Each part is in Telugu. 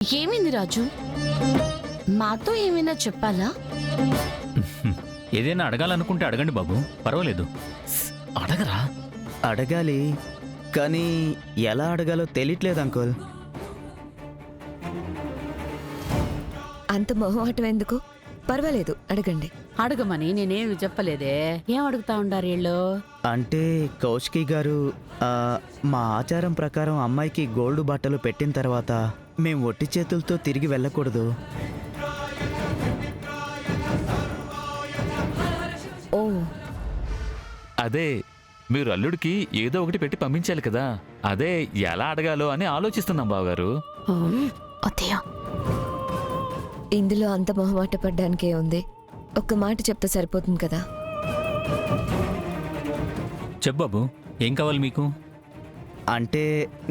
ఏమైంది రాజు? మాతో ఏమైనా చెప్పాలా? ఏదైనా అడగాలనుకుంటే అడగండి బాబు, పర్వాలేదు. అడగరా? అడగాలి, కానీ ఎలా అడగాలో తెలియట్లేదు అంకుల్. అంత మొహమాటం ఎందుకు? పర్వాలేదు, అడగండి. అడగమని నేనేమి చెప్పలేదే. ఏం అడుగుతా ఉండారు వీళ్ళు? అంటే కౌశికి గారు, మా ఆచారం ప్రకారం అమ్మాయికి గోల్డ్ బట్టలు పెట్టిన తర్వాత మేము ఒట్టి చేతులతో తిరిగి వెళ్ళకూడదు. ఓ, అదే మీరు అల్లుడికి ఏదో ఒకటి పెట్టి పంపించాలి కదా, అదే ఎలా అడగాలో అని ఆలోచిస్తున్నాం బావగారు. అత్తయ్య, ఇందులో అంత మొహమాట పడ్డానికే ఉంది. ఒక్క మాట చెప్తే సరిపోతుంది కదా. చెప్పు బాబు, ఏం కావాలి మీకు? అంటే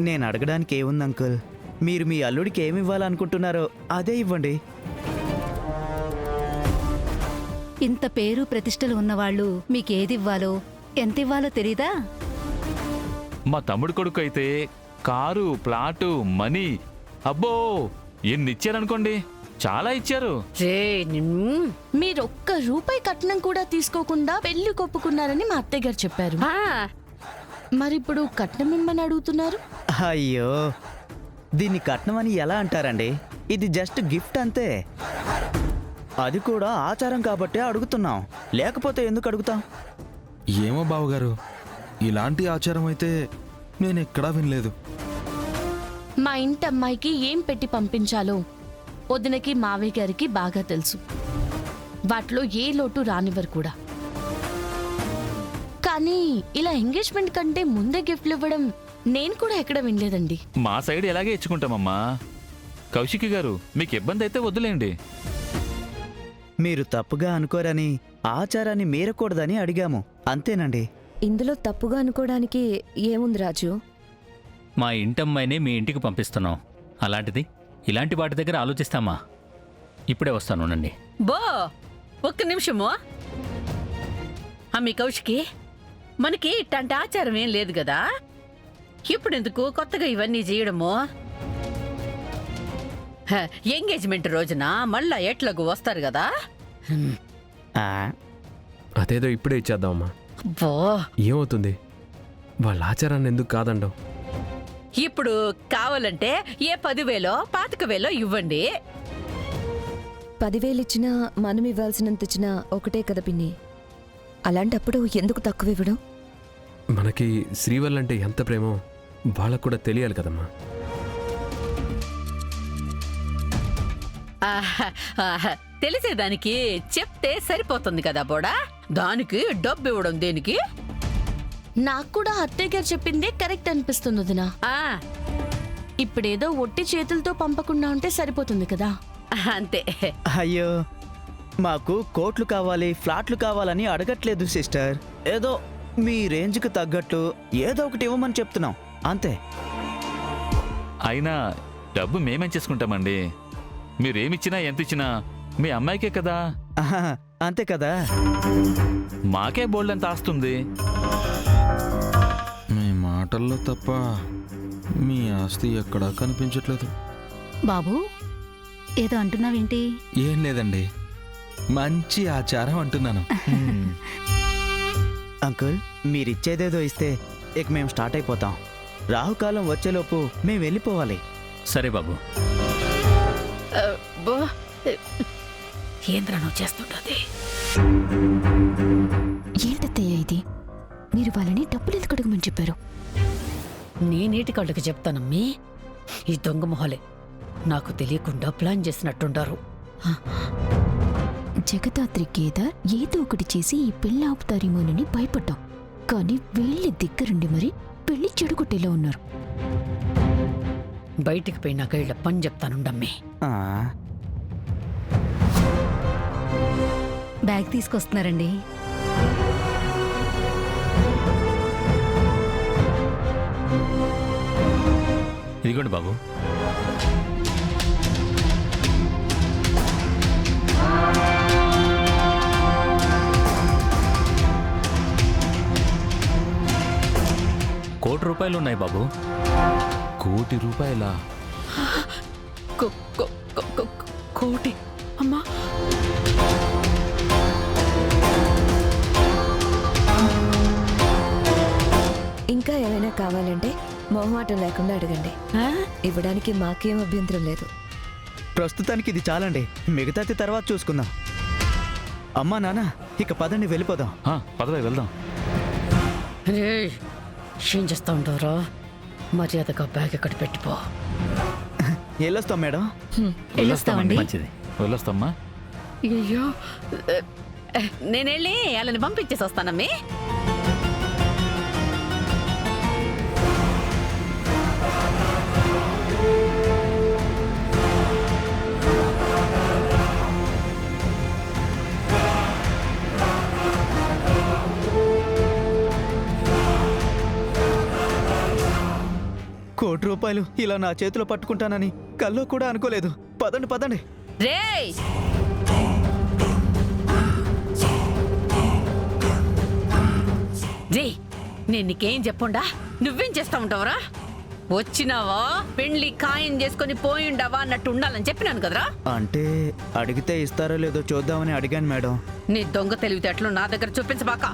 నేను అడగడానికి ఏముంది అంకుల్, మీరు మీ అల్లుడికి ఏమి ఇవ్వాలనుకుంటున్నారో అదే ఇవ్వండి. ఇంత పేరు ప్రతిష్టలు ఉన్నవాళ్ళు మీకేదివ్వాలో ఎంతివ్వాలో తెలీదా? మా తమ్ముడు కొడుకు అయితే కారు, ప్లాటు, మనీ, అబ్బో ఎన్ని ఇచ్చారనుకోండి, చాలా ఇచ్చారు. మీరొక్క రూపాయి కట్నం కూడా తీసుకోకుండా పెళ్లి కొప్పుకున్నారని మా అత్తయ్య గారు చెప్పారు. మరిప్పుడు కట్నం ఇమ్మని అడుగుతున్నారు? అయ్యో, దీన్ని కట్నం అని ఎలా అంటారండి? ఇది జస్ట్ గిఫ్ట్ అంతే. అది కూడా ఆచారం కాబట్టే అడుగుతున్నాం, లేకపోతే ఎందుకు అడుగుతాం? ఏమో బావగారు, ఇలాంటి ఆచారం అయితే నేను ఎక్కడా వినలేదు. మా ఇంటి అమ్మాయికి ఏం పెట్టి పంపించాలో వదినకి మావయ్య గారికి బాగా తెలుసు. వాటిలో ఏ లోటు రానివ్వరు కూడా. కానీ ఇలా ఎంగేజ్మెంట్ కంటే ముందే గిఫ్ట్లు ఇవ్వడం నేను కూడా ఎక్కడ వినలేదండి. మా సైడ్ ఎలాగే ఇచ్చుకుంటామమ్మా. కౌశికి గారు, మీకు ఇబ్బంది అయితే వద్దులేండి. మీరు తప్పుగా అనుకోరని, ఆచారాన్ని మీరకూడదని అడిగాము, అంతేనండి. ఇందులో తప్పుగా అనుకోవడానికి ఏముంది రాజు? మా ఇంటమ్మాయినే మీ ఇంటికి పంపిస్తున్నాం, అలాంటిది ఇలాంటి వాటి దగ్గర ఆలోచిస్తామా? ఇప్పుడే వస్తానుండండి. బో, ఒక్క నిమిషము. అమ్మి కౌశికి, మనకి ఇట్టంటి ఆచారం ఏం లేదు కదా, ఇప్పుడెందుకు కొత్తగా ఇవన్నీ చేయడము? ఎంగేజ్మెంట్ రోజున మళ్ళా ఎట్లాగూ వస్తారు కదా. అదేదో ఇప్పుడే ఇచ్చేద్దామమ్మా. అబ్బో, ఏమవుతుంది? వాళ్ళ ఆచారాన్ని ఎందుకు కాదండం? ఇప్పుడు కావాలంటే ఏ 10,000 25,000 ఇవ్వండి. 10,000 ఇచ్చినా మనం ఇవ్వాల్సినంత ఇచ్చినా ఒకటే కదా పిన్ని. అలాంటప్పుడు ఎందుకు తక్కువ ఇవ్వడం? మనకి శ్రీవల్ అంటే ఎంత ప్రేమో వాళ్ళకు కూడా తెలియాలి కదమ్మా. తెలిసేదానికి చెప్తే సరిపోతుంది కదా బోడా, దానికి డబ్బు ఇవ్వడం దేనికి? నాకు కూడా అత్తయ్య గారు చెప్పిందే కరెక్ట్ అనిపిస్తుంది వదినా. ఇప్పుడేదో ఒట్టి చేతులతో పంపకుండా ఉంటే సరిపోతుంది కదా. అంతే. అయ్యో, మాకు కోట్లు కావాలి, ఫ్లాట్లు కావాలని అడగట్లేదు సిస్టర్. ఏదో మీ రేంజ్కి తగ్గట్టు ఏదో ఒకటి ఇవ్వమని చెప్తున్నాం, అంతే. అయినా డబ్బు మేమేం చేసుకుంటామండి. మీరేమిచ్చినా ఎంత ఇచ్చినా మీ అమ్మాయికే కదా. ఆహా, అంతే కదా. మాకే బోల్డ్ అంత ఆస్తుంది. మీ మాటల్లో తప్ప మీ ఆస్తి ఎక్కడా కనిపించట్లేదు. బాబు, ఏదో అంటున్నావేంటి? ఏం లేదండి, మంచి ఆచారం అంటున్నాను. అంకుల్, మీరిచ్చేదేదో ఇస్తే ఇక మేము స్టార్ట్ అయిపోతాం. రాహుకాలం వచ్చేలోపు మేము వెళ్ళిపోవాలి. సరే బాబు. బో, ఏంద్రా నువ్వు చేస్తుంటది? ఏంటత్తయ్య ఇది? మీరు వాళ్ళని డబ్బులు ఎందుకు అడగమని చెప్పారు? నేనేటి కళ్ళకి చెప్తానమ్మీ, ఈ దొంగ మొహలే నాకు తెలియకుండా ప్లాన్ చేసినట్టుండారు. జగదాత్రి కేదార్ ఏదో ఒకటి చేసి ఈ పెళ్లి ఆపుతారేమోనని భయపడ్డాం, కానీ వీళ్ళ దగ్గరుండి మరి పెళ్లి చెడుగొట్టేలా ఉన్నారు. బయటికి పోయినాక ఇళ్ళ పని చెప్తానుండమ్మే. బ్యాగ్ తీసుకొస్తున్నారండి. ఇదిగోండి బాబు. ₹1,00,00,000 ఉన్నాయి బాబు. ₹1,00,00,000? కోటి అమ్మా. ఇంకా ఏమైనా కావాలంటే మొహమాటం లేకుండా అడగండి. ఆ? ఇవ్వడానికి మాకేం అభ్యంతరం లేదు. ప్రస్తుతానికి ఇది చాలండి, మిగతాది తర్వాత చూసుకుందాం. అమ్మా నాన్న, ఇక పదండి వెళ్ళిపోదాం. పదవే వెళ్దాం. రేయ్, ఏం చేస్తా ఉంటారా? మర్యాదగా బ్యాగ్ ఇక్కడ పెట్టిపో. వెళ్ళొస్తాం మేడం. వెళ్ళొస్తామండి. మంచిది. వెళ్ళొస్తామ్మా. అయ్యో, నేను వెళ్ళి వాళ్ళని పంపించేసి వస్తానమ్మి. ₹1 ఇలా నా చేతిలో పట్టుకుంటానని కల్లో కూడా అనుకోలేదు. పదండి పదండి. రేయ్, రే, నేను నీకేం చెప్పుండా? నువ్వేం చేస్తా ఉంటావురా? వచ్చినావా పెళ్లి ఖాయం చేసుకుని పోయిండావా అన్నట్టు ఉండాలని చెప్పినాను కదరా. అంటే అడిగితే ఇస్తారో లేదో చూద్దామని అడిగాను మేడం. నీ దొంగ తెలివితేటలు నా దగ్గర చూపించబాక.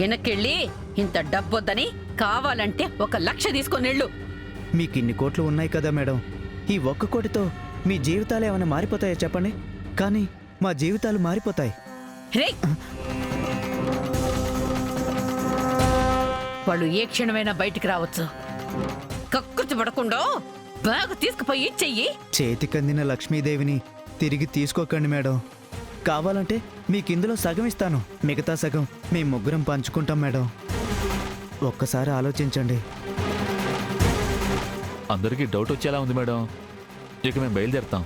వెనకెళ్ళి ఇంత డబ్బొద్దని కావాలంటే 1,00,000 తీసుకొని వెళ్ళు. మీకు ఇన్ని కోట్లు ఉన్నాయి కదా మేడం, ఈ 1 కోటితో మీ జీవితాలు ఏమైనా మారిపోతాయో చెప్పండి. కానీ మా జీవితాలు మారిపోతాయి. రే, వాళ్ళు ఏ క్షణమైనా బయటికి రావచ్చు. కక్కుర్తి పడకుండా బ్యాగ్ తీసుకుపోయి ఇచ్చెయ్యి. చేతికందిన లక్ష్మీదేవిని తిరిగి తీసుకోకండి మేడం. కావాలంటే మీకు ఇందులో సగం ఇస్తాను, మిగతా సగం మేము ముగ్గురం పంచుకుంటాం మేడం. ఒక్కసారి ఆలోచించండి. అందరికీ డౌట్ వచ్చేలా ఉంది మేడం. ఇక మేము బయలుదేరుతాం.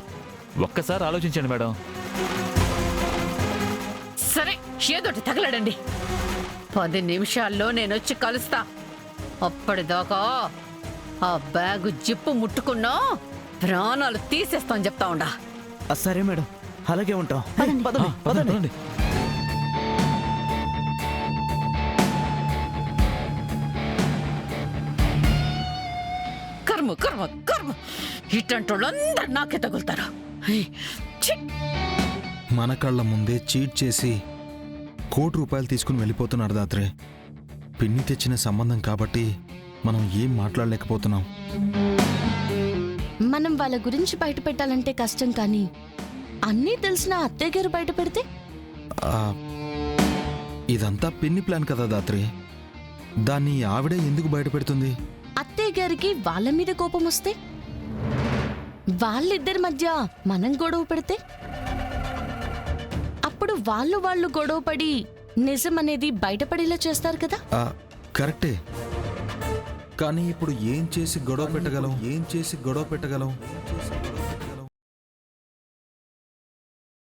ఒక్కసారి ఆలోచించండి మేడం. సరే, ఏదోటి తగలడండి. 10 నిమిషాల్లో నేను వచ్చి కలుస్తా. అప్పటిదాకా ఆ బ్యాగు జిప్పు ముట్టుకున్నా ప్రాణాలు తీసేస్తాను చెప్తా ఉండా. సరే మేడం, అలాగే ఉంటాం. పదండి, పదండి పదండి. పదండి. కర్మ కర్మ కర్మ, ఇట్లాంటి వాళ్ళందరూ నాకే తగులుతారు. ఛీ! మన కళ్ళ ముందే చీట్ చేసి ₹1 తీసుకుని వెళ్ళిపోతున్నారు దాత్రే. పిన్ని తెచ్చిన సంబంధం కాబట్టి మనం ఏం మాట్లాడలేకపోతున్నాం. మనం వాళ్ళ గురించి బయట పెట్టాలంటే కష్టం, కానీ అన్నీ తెలిసిన అత్తయ్య గారు బయట పెడితే ఆ, ఇదంతా పిన్ని ప్లాన్ కదా దాత్రే. దాన్ని ఆవిడే ఎందుకు బయట పెడుతుంది? అత్తయ్య గారికి వాళ్ళ మీద కోపం వస్తే, వాళ్ళిద్దరి మధ్య మనం గొడవ పెడితే, అప్పుడు వాళ్ళు గొడవ పడి నిజం అనేది బయటపడేలా చేస్తారు కదా. కరెక్టే, కానీ ఇప్పుడు ఏం చేసి గొడవ పెట్టగలం?